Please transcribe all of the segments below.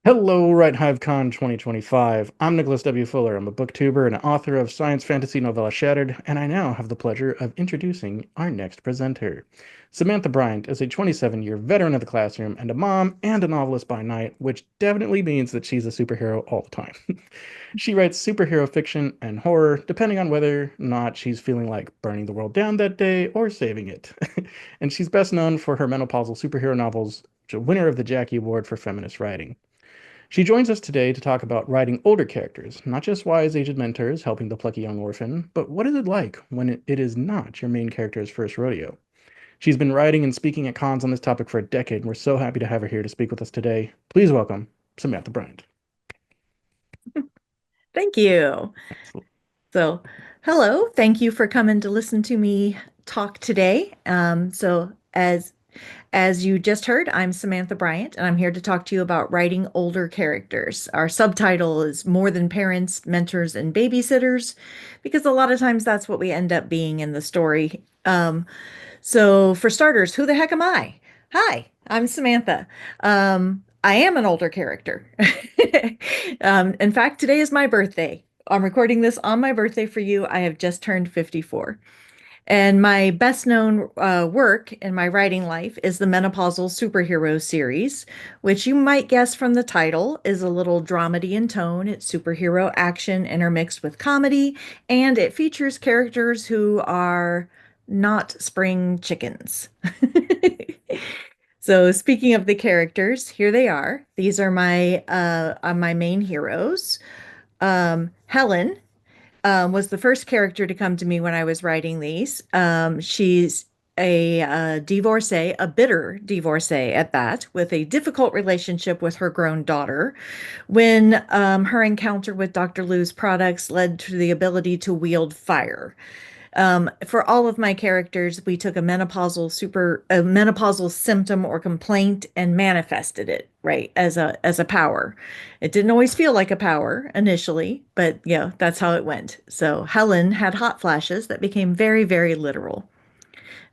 Hello, WriteHiveCon 2025. I'm Nicholas W. Fuller. I'm a booktuber and author of science fantasy novella Shattered, and I now have the pleasure of introducing our next presenter. Samantha Bryant is a 27-year veteran of the classroom and a mom and a novelist by night, which definitely means that she's a superhero all the time. She writes superhero fiction and horror, depending on whether or not she's feeling like burning the world down that day or saving it. And she's best known for her menopausal superhero novels, which are winner of the Jackie Award for Feminist Writing. She joins us today to talk about writing older characters, not just wise aged mentors helping the plucky young orphan, but what is it like when it is not your main character's first rodeo? She's been writing and speaking at cons on this topic for a decade, and we're so happy to have her here to speak with us today. Please welcome Samantha Bryant. Thank you. Excellent. So, hello. Thank you for coming to listen to me talk today. As you just heard, I'm Samantha Bryant, and I'm here to talk to you about writing older characters. Our subtitle is More Than Parents, Mentors, and Babysitters, because a lot of times that's what we end up being in the story. For starters, who the heck am I? Hi, I'm Samantha. I am an older character. In fact, today is my birthday. I'm recording this on my birthday for you. I have just turned 54. And my best known work in my writing life is the Menopausal Superhero series, which you might guess from the title is a little dramedy in tone. It's superhero action intermixed with comedy, and it features characters who are not spring chickens. So speaking of the characters, here they are. These are my main heroes. Helen was the first character to come to me when I was writing these. She's a divorcee, a bitter divorcee at that, with a difficult relationship with her grown daughter. When her encounter with Dr. Lou's products led to the ability to wield fire. For all of my characters, we took a menopausal symptom or complaint and manifested it, right, as a power. It didn't always feel like a power initially, but yeah, that's how it went. So Helen had hot flashes that became very, very literal.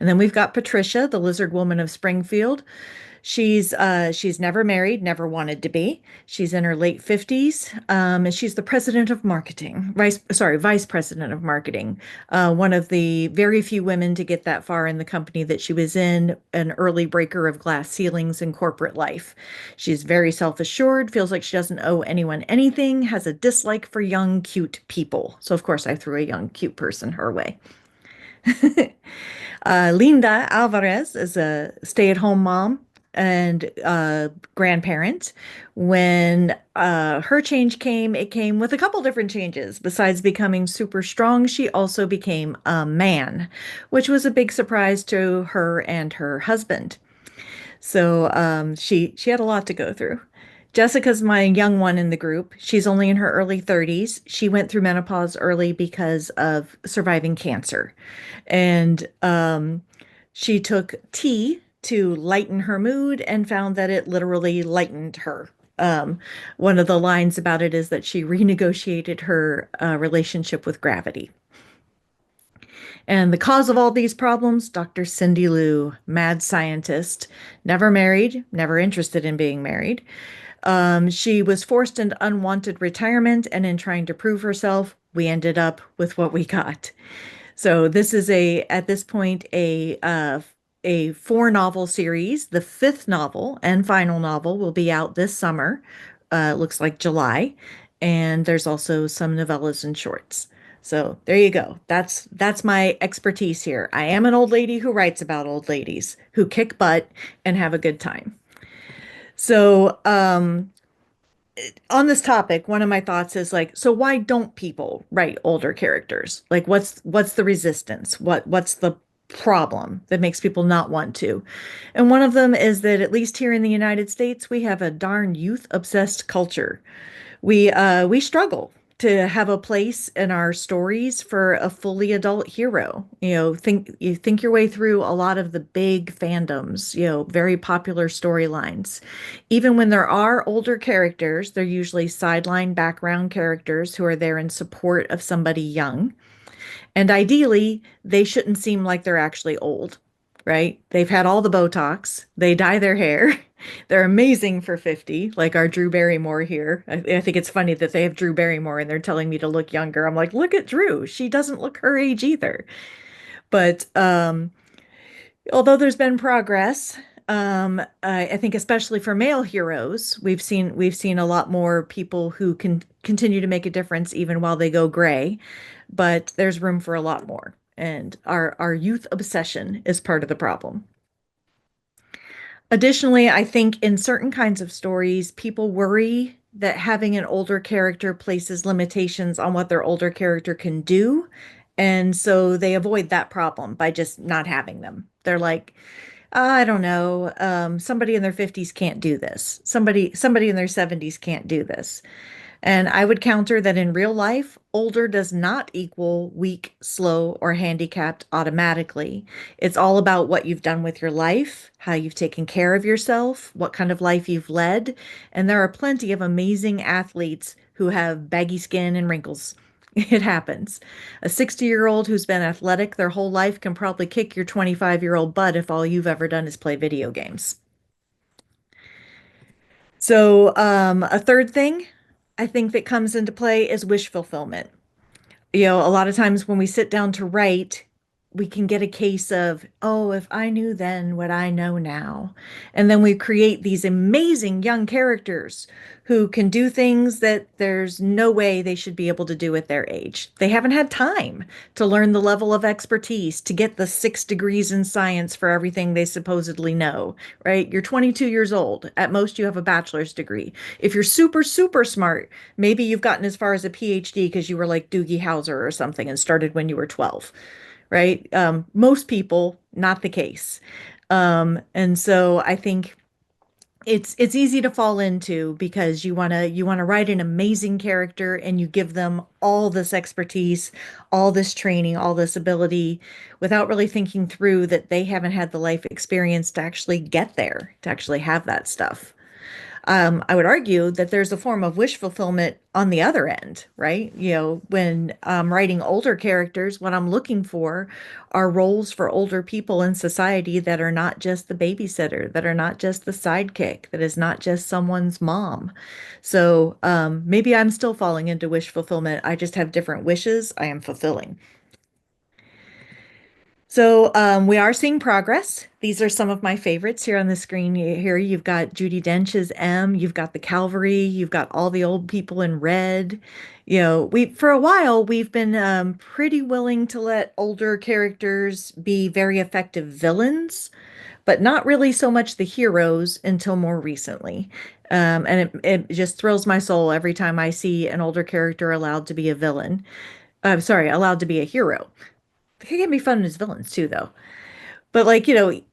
And then we've got Patricia, the lizard woman of Springfield. She's never married, never wanted to be. She's in her late 50s, and she's the president of marketing, vice president of marketing. One of the very few women to get that far in the company that she was in, an early breaker of glass ceilings in corporate life. She's very self-assured, feels like she doesn't owe anyone anything, has a dislike for young, cute people. So of course I threw a young, cute person her way. Linda Alvarez is a stay-at-home mom and grandparent. When her change came, it came with a couple different changes. Besides becoming super strong, she also became a man, which was a big surprise to her and her husband. She had a lot to go through. Jessica's my young one in the group. She's only in her early 30s. She went through menopause early because of surviving cancer. And she took tea to lighten her mood and found that it literally lightened her. One of the lines about it is that she renegotiated her relationship with gravity. And the cause of all these problems, Dr. Cindy Lou, mad scientist, never married, never interested in being married. She was forced into unwanted retirement, and in trying to prove herself, we ended up with what we got. So this is at this point, a four novel series. The fifth novel and final novel will be out this summer. Looks like July. And there's also some novellas and shorts. So there you go. That's my expertise here. I am an old lady who writes about old ladies who kick butt and have a good time. So, on this topic, one of my thoughts is like, so why don't people write older characters? Like, what's the resistance? What's the problem that makes people not want to? And one of them is that at least here in the United States, we have a darn youth obsessed culture. We struggle to have a place in our stories for a fully adult hero. You think your way through a lot of the big fandoms, very popular storylines. Even when there are older characters, they're usually sideline background characters who are there in support of somebody young. And ideally, they shouldn't seem like they're actually old. right? They've had all the Botox. They dye their hair. They're amazing for 50, like our Drew Barrymore here. I think it's funny that they have Drew Barrymore and they're telling me to look younger. I'm like, look at Drew. She doesn't look her age either. But although there's been progress, I think especially for male heroes, we've seen a lot more people who can continue to make a difference even while they go gray. But there's room for a lot more, and our youth obsession is part of the problem. Additionally, I think in certain kinds of stories, people worry that having an older character places limitations on what their older character can do. And so they avoid that problem by just not having them. They're like, I don't know, somebody in their 50s can't do this. Somebody in their 70s can't do this. And I would counter that in real life, older does not equal weak, slow, or handicapped automatically. It's all about what you've done with your life, how you've taken care of yourself, what kind of life you've led. And there are plenty of amazing athletes who have baggy skin and wrinkles. It happens. A 60-year-old who's been athletic their whole life can probably kick your 25-year-old butt if all you've ever done is play video games. So, a third thing I think that comes into play is wish fulfillment. A lot of times when we sit down to write, we can get a case of, oh, if I knew then what I know now. And then we create these amazing young characters who can do things that there's no way they should be able to do at their age. They haven't had time to learn the level of expertise, to get the 6 degrees in science for everything they supposedly know, right? You're 22 years old. At most, you have a bachelor's degree. If you're super, super smart, maybe you've gotten as far as a PhD because you were like Doogie Howser or something and started when you were 12, right? Most people, not the case. And so I think it's easy to fall into because you want to write an amazing character and you give them all this expertise, all this training, all this ability without really thinking through that they haven't had the life experience to actually get there, to actually have that stuff. I would argue that there's a form of wish fulfillment on the other end, right? When I'm writing older characters, what I'm looking for are roles for older people in society that are not just the babysitter, that are not just the sidekick, that is not just someone's mom. So maybe I'm still falling into wish fulfillment. I just have different wishes I am fulfilling. So we are seeing progress. These are some of my favorites here on the screen. Here you've got Judi Dench as M. You've got the Cavalry. You've got all the old people in red. We for a while we've been pretty willing to let older characters be very effective villains, but not really so much the heroes until more recently. And it just thrills my soul every time I see an older character allowed to be a villain. I'm sorry, allowed to be a hero. They can be fun as villains too, though. But like,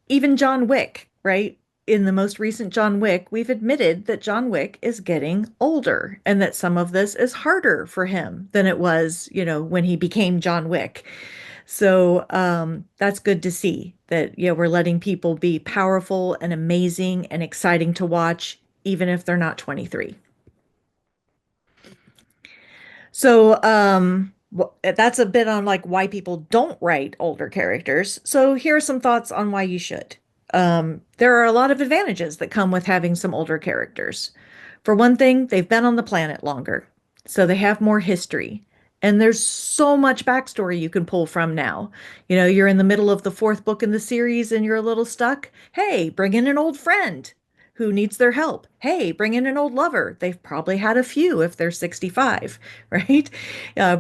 even John Wick, right? In the most recent John Wick, we've admitted that John Wick is getting older and that some of this is harder for him than it was, when he became John Wick. So that's good to see that, we're letting people be powerful and amazing and exciting to watch, even if they're not 23. So, that's a bit on like why people don't write older characters. So here are some thoughts on why you should. There are a lot of advantages that come with having some older characters. For one thing, they've been on the planet longer, so they have more history. And there's so much backstory you can pull from now. You're in the middle of the fourth book in the series and you're a little stuck. Hey, bring in an old friend who needs their help. Hey, bring in an old lover. They've probably had a few if they're 65, right?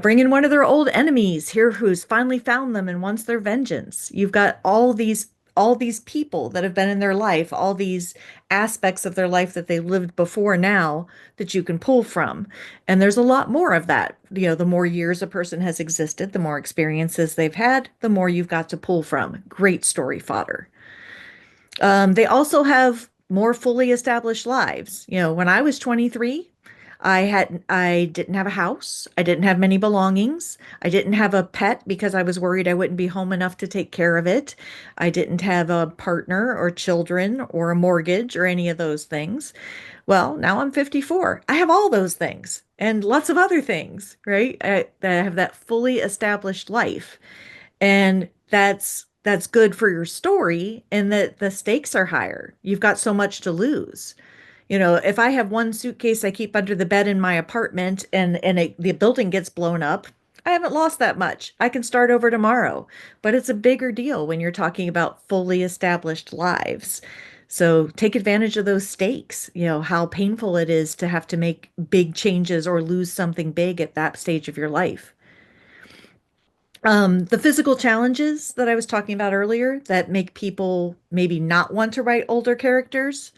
Bring in one of their old enemies here who's finally found them and wants their vengeance. You've got all these people that have been in their life, all these aspects of their life that they lived before now that you can pull from. And there's a lot more of that. The more years a person has existed, the more experiences they've had, the more you've got to pull from. Great story fodder. They also have more fully established lives. When I was 23, I didn't have a house. I didn't have many belongings. I didn't have a pet because I was worried I wouldn't be home enough to take care of it. I didn't have a partner or children or a mortgage or any of those things. Well, now I'm 54. I have all those things and lots of other things, right? I have that fully established life. And that's good for your story and that the stakes are higher. You've got so much to lose. If I have one suitcase I keep under the bed in my apartment and the building gets blown up, I haven't lost that much. I can start over tomorrow. But it's a bigger deal when you're talking about fully established lives. So take advantage of those stakes, how painful it is to have to make big changes or lose something big at that stage of your life. The physical challenges that I was talking about earlier that make people maybe not want to write older characters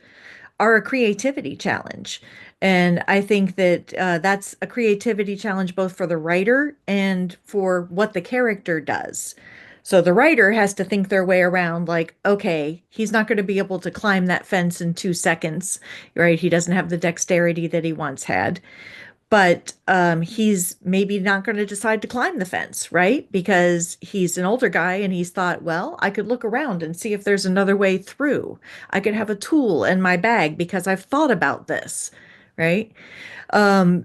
are a creativity challenge. And I think that that's a creativity challenge both for the writer and for what the character does. So the writer has to think their way around, like, okay, he's not going to be able to climb that fence in 2 seconds, right? He doesn't have the dexterity that he once had, but he's maybe not going to decide to climb the fence, right? Because he's an older guy and he's thought, well, I could look around and see if there's another way through. I could have a tool in my bag because I've thought about this, right?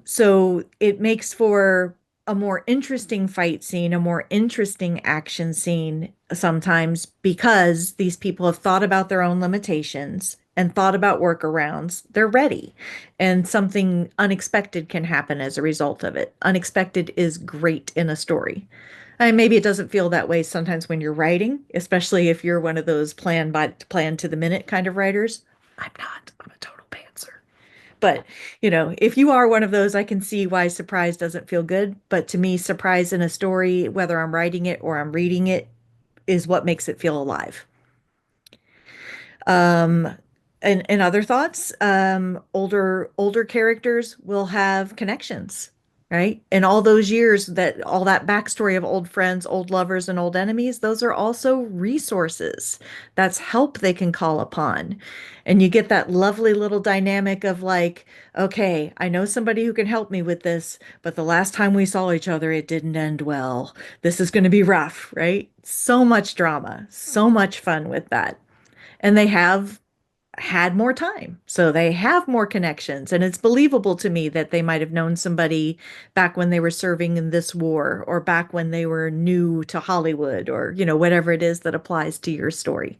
So it makes for a more interesting fight scene, a more interesting action scene sometimes because these people have thought about their own limitations and thought about workarounds. They're ready, and something unexpected can happen as a result of it. Unexpected is great in a story. And maybe it doesn't feel that way sometimes when you're writing, especially if you're one of those plan to the minute kind of writers. I'm not. I'm a total pantser. But, if you are one of those, I can see why surprise doesn't feel good. But to me, surprise in a story, whether I'm writing it or I'm reading it, is what makes it feel alive. Um, and other thoughts, older characters will have connections, right? And all those years that all that backstory of old friends, old lovers, and old enemies, those are also resources. That's help they can call upon. And you get that lovely little dynamic of like, okay, I know somebody who can help me with this, but the last time we saw each other, it didn't end well. This is going to be rough, right? So much drama, so much fun with that. And they have had more time. So they have more connections. And it's believable to me that they might have known somebody back when they were serving in this war or back when they were new to Hollywood or, whatever it is that applies to your story.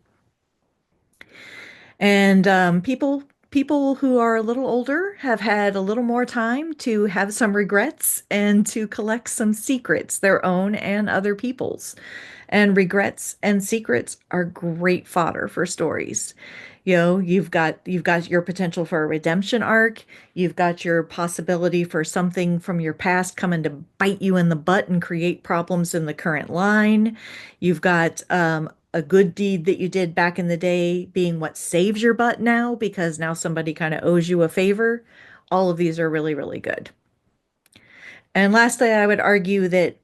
And people who are a little older have had a little more time to have some regrets and to collect some secrets, their own and other people's. And regrets and secrets are great fodder for stories. You've got your potential for a redemption arc. You've got your possibility for something from your past coming to bite you in the butt and create problems in the current line. You've got a good deed that you did back in the day being what saves your butt now because now somebody kind of owes you a favor. All of these are really, really good. And lastly, I would argue that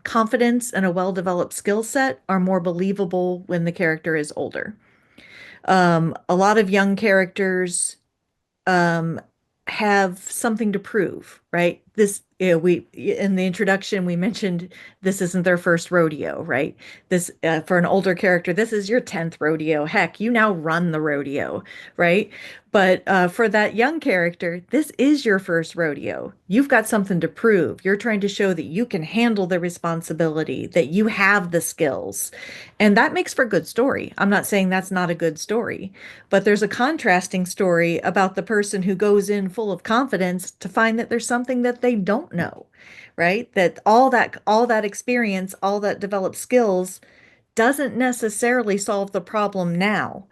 confidence and a well-developed skill set are more believable when the character is older. A lot of young characters um, have something to prove, right? We in the introduction we mentioned this isn't their first rodeo, right? This for an older character, this is your 10th rodeo. Heck, you now run the rodeo, right? But for that young character, this is your first rodeo. You've got something to prove. You're trying to show that you can handle the responsibility, that you have the skills. And that makes for a good story. I'm not saying that's not a good story, but there's a contrasting story about the person who goes in full of confidence to find that there's something that they don't know, right? That all that experience, all that developed skills doesn't necessarily solve the problem now.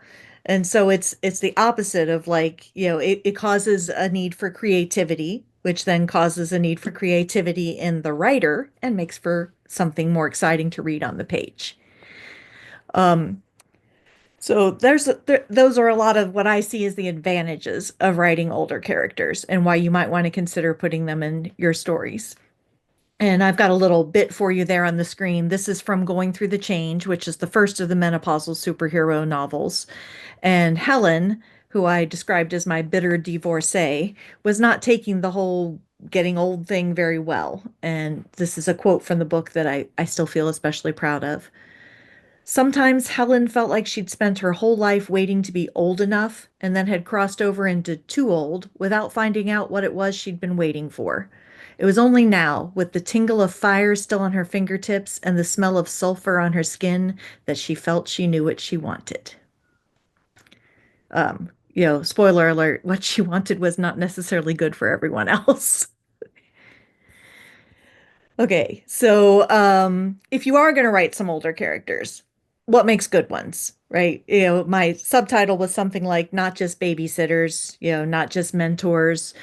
And so it's the opposite of like, it causes a need for creativity, which then causes a need for creativity in the writer and makes for something more exciting to read on the page. Um, so those are a lot of what I see as the advantages of writing older characters and why you might want to consider putting them in your stories. And I've got a little bit for you there on the screen. This is from Going Through the Change, which is the first of the menopausal superhero novels. And Helen, who I described as my bitter divorcee, was not taking the whole getting old thing very well. And this is a quote from the book that I still feel especially proud of. Sometimes Helen felt like she'd spent her whole life waiting to be old enough and then had crossed over into too old without finding out what it was she'd been waiting for. It was only now, with the tingle of fire still on her fingertips and the smell of sulfur on her skin, that she felt she knew what she wanted. Spoiler alert, what she wanted was not necessarily good for everyone else. Okay, so if you are going to write some older characters, what makes good ones, right? My subtitle was something like not just babysitters, not just mentors.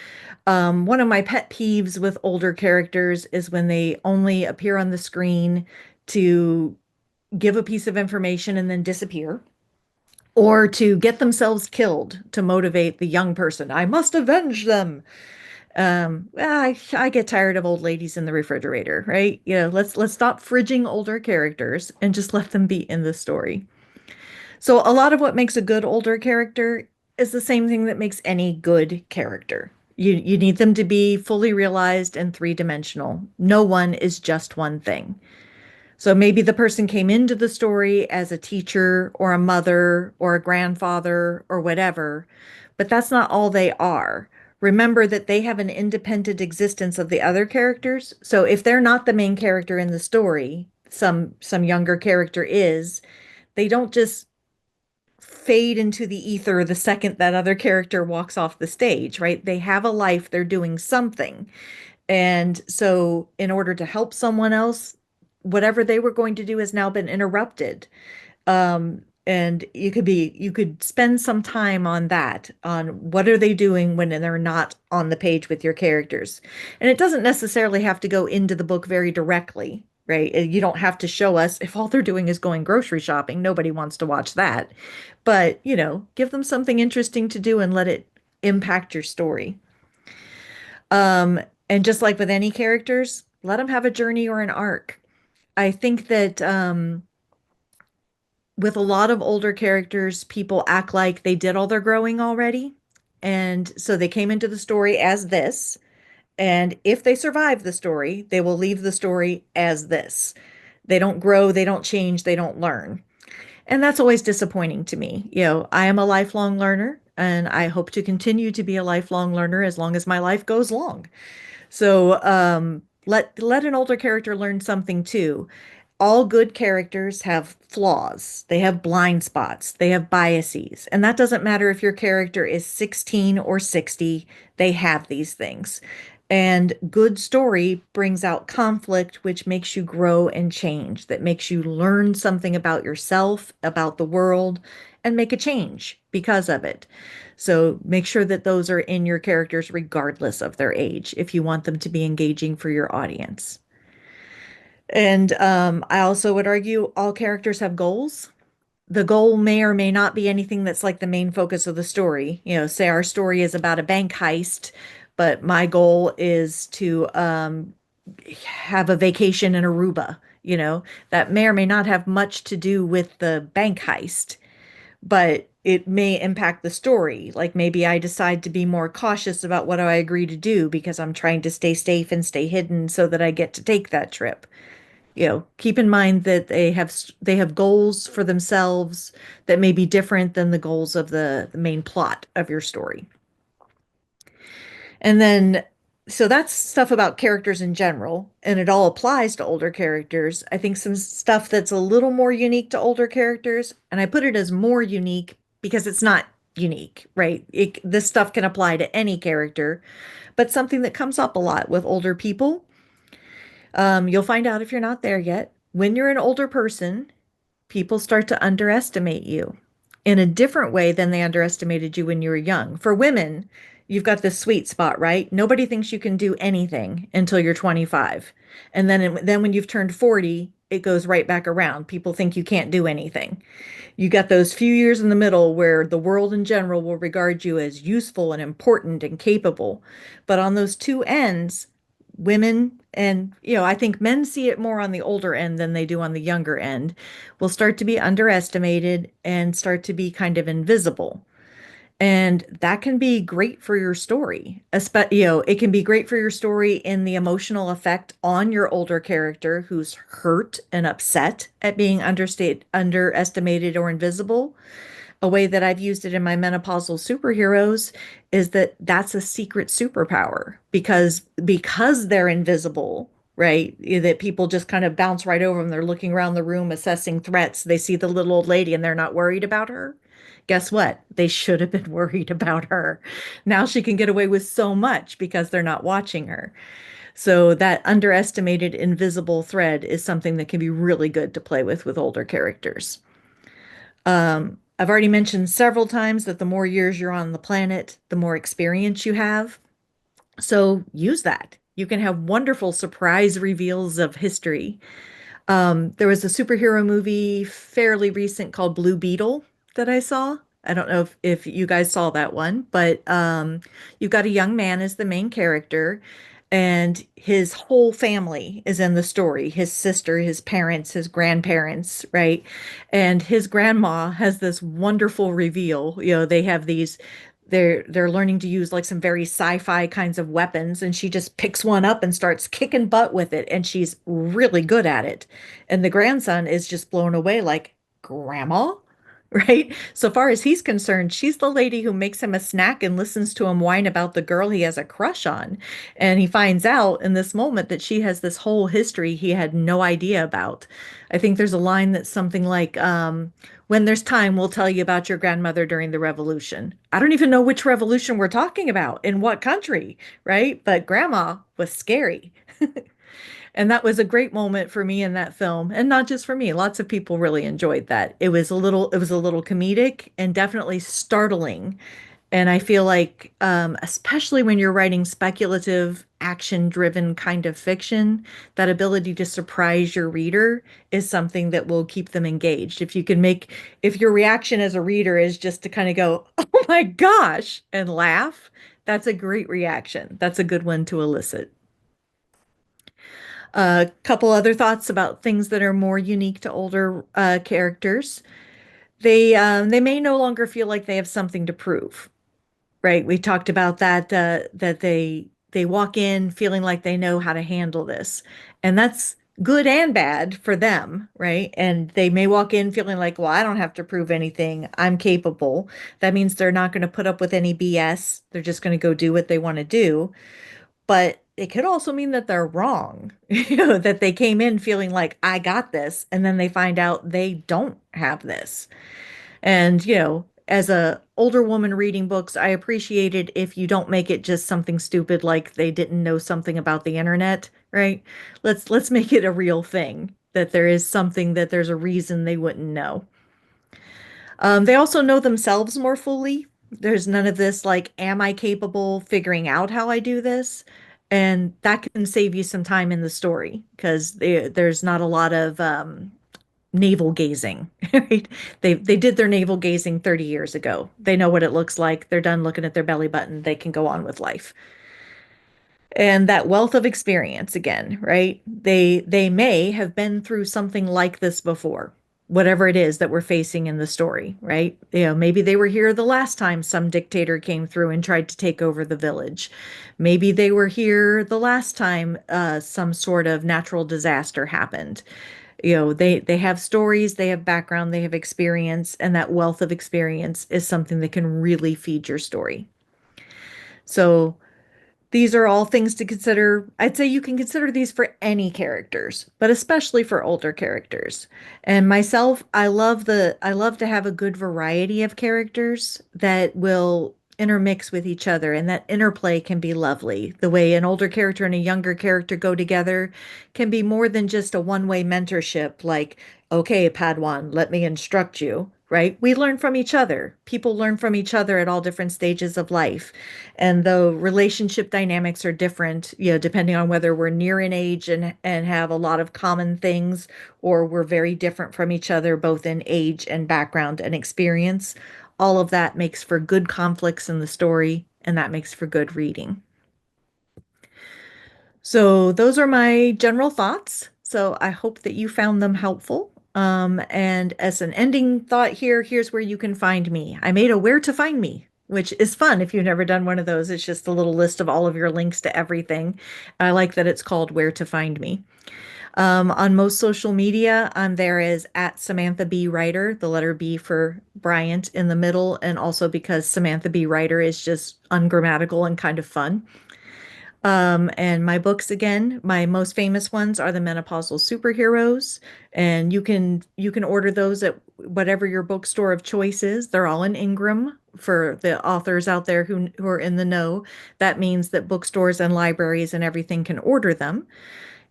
One of my pet peeves with older characters is when they only appear on the screen to give a piece of information and then disappear, or to get themselves killed to motivate the young person. I must avenge them. I get tired of old ladies in the refrigerator, right? Let's stop fridging older characters and just let them be in the story. So a lot of what makes a good older character is the same thing that makes any good character. You need them to be fully realized and three-dimensional. No one is just one thing. So maybe the person came into the story as a teacher or a mother or a grandfather or whatever, but that's not all they are. Remember that they have an independent existence of the other characters. So if they're not the main character in the story, some younger character is, they don't just fade into the ether the second that other character walks off the stage, right? They have a life, they're doing something. And so, in order to help someone else, whatever they were going to do has now been interrupted. And you could spend some time on that, on what are they doing when they're not on the page with your characters. And it doesn't necessarily have to go into the book very directly, right? You don't have to show us if all they're doing is going grocery shopping. Nobody wants to watch that. But, give them something interesting to do and let it impact your story. And just like with any characters, let them have a journey or an arc. I think that with a lot of older characters, people act like they did all their growing already. And so they came into the story as this. And if they survive the story, they will leave the story as this. They don't grow, they don't change, they don't learn. And that's always disappointing to me. I am a lifelong learner, and I hope to continue to be a lifelong learner as long as my life goes long. So let an older character learn something too. All good characters have flaws. They have blind spots. They have biases. And that doesn't matter if your character is 16 or 60, they have these things. And good story brings out conflict, which makes you grow and change, that makes you learn something about yourself, about the world, and make a change because of it. So make sure that those are in your characters regardless of their age, if you want them to be engaging for your audience. And I also would argue all characters have goals. The goal may or may not be anything that's like the main focus of the story. Say our story is about a bank heist, but my goal is to have a vacation in Aruba. That may or may not have much to do with the bank heist, but it may impact the story. Like maybe I decide to be more cautious about what I agree to do because I'm trying to stay safe and stay hidden so that I get to take that trip. Keep in mind that they have goals for themselves that may be different than the goals of the main plot of your story. And then, so that's stuff about characters in general, and it all applies to older characters. I think some stuff that's a little more unique to older characters, and I put it as more unique because it's not unique, right? This stuff can apply to any character, but something that comes up a lot with older people. You'll find out if you're not there yet. When you're an older person, people start to underestimate you in a different way than they underestimated you when you were young. For women, you've got this sweet spot, right? Nobody thinks you can do anything until you're 25. And then when you've turned 40, it goes right back around. People think you can't do anything. You got those few years in the middle where the world in general will regard you as useful and important and capable. But on those two ends, women and, I think men see it more on the older end than they do on the younger end, will start to be underestimated and start to be kind of invisible. And that can be great for your story. It can be great for your story in the emotional effect on your older character who's hurt and upset at being underestimated or invisible. A way that I've used it in my menopausal superheroes is that that's a secret superpower because they're invisible, right? That people just kind of bounce right over them. They're looking around the room assessing threats. They see the little old lady and they're not worried about her. Guess what? They should have been worried about her. Now she can get away with so much because they're not watching her. So that underestimated invisible thread is something that can be really good to play with older characters. I've already mentioned several times that the more years you're on the planet, the more experience you have. So use that. You can have wonderful surprise reveals of history. There was a superhero movie fairly recent called Blue Beetle that I saw. I don't know if you guys saw that one, but you've got a young man as the main character, and his whole family is in the story. His sister, his parents, his grandparents, right? And his grandma has this wonderful reveal. They have these they're learning to use like some very sci-fi kinds of weapons, and she just picks one up and starts kicking butt with it, and she's really good at it. And the grandson is just blown away like, Grandma? Right? So far as he's concerned, she's the lady who makes him a snack and listens to him whine about the girl he has a crush on. And he finds out in this moment that she has this whole history he had no idea about. I think there's a line that's something like, when there's time, we'll tell you about your grandmother during the revolution. I don't even know which revolution we're talking about, in what country, right? But grandma was scary. And that was a great moment for me in that film. And not just for me, lots of people really enjoyed that. It was a little comedic and definitely startling. And I feel like, especially when you're writing speculative, action-driven kind of fiction, that ability to surprise your reader is something that will keep them engaged. If your reaction as a reader is just to kind of go, "Oh my gosh," and laugh, that's a great reaction. That's a good one to elicit. A couple other thoughts about things that are more unique to older characters. They may no longer feel like they have something to prove. Right. We talked about that, that they walk in feeling like they know how to handle this. And that's good and bad for them, right? And they may walk in feeling like, well, I don't have to prove anything. I'm capable. That means they're not going to put up with any BS. They're just going to go do what they want to do. But it could also mean that they're wrong, that they came in feeling like, I got this, and then they find out they don't have this. And, as a older woman reading books, I appreciate it if you don't make it just something stupid like they didn't know something about the internet, right? Let's make it a real thing, that there is something, that there's a reason they wouldn't know. They also know themselves more fully. There's none of this like, am I capable figuring out how I do this? And that can save you some time in the story because there's not a lot of navel gazing, right? They did their navel gazing 30 years ago. They know what it looks like. They're done looking at their belly button. They can go on with life. And that wealth of experience again, right? They may have been through something like this before, whatever it is that we're facing in the story, right? Maybe they were here the last time some dictator came through and tried to take over the village. Maybe they were here the last time some sort of natural disaster happened. They have stories, they have background, they have experience, and that wealth of experience is something that can really feed your story. So these are all things to consider. I'd say you can consider these for any characters, but especially for older characters. And myself, I love to have a good variety of characters that will intermix with each other, and that interplay can be lovely. The way an older character and a younger character go together can be more than just a one-way mentorship, like, okay, Padawan, let me instruct you. Right? We learn from each other. People learn from each other at all different stages of life. And the relationship dynamics are different, depending on whether we're near in age and have a lot of common things, or we're very different from each other, both in age and background and experience. All of that makes for good conflicts in the story, and that makes for good reading. So those are my general thoughts. So I hope that you found them helpful. And as an ending thought here, here's where you can find me. I made a where to find me, which is fun if you've never done one of those. It's just a little list of all of your links to everything. I like that it's called where to find me. On most social media, I'm there as at Samantha B. Writer, the letter B for Bryant in the middle, and also because Samantha B. Writer is just ungrammatical and kind of fun. And my books again, my most famous ones are the menopausal superheroes, and you can order those at whatever your bookstore of choice is. They're all in Ingram for the authors out there who are in the know. That means that bookstores and libraries and everything can order them.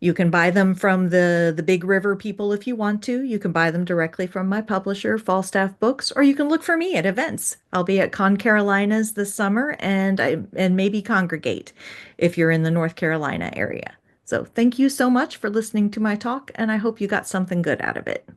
You can buy them from the Big River people if you want to. You can buy them directly from my publisher, Falstaff Books, or you can look for me at events. I'll be at Con Carolinas this summer and maybe congregate if you're in the North Carolina area. So thank you so much for listening to my talk, and I hope you got something good out of it.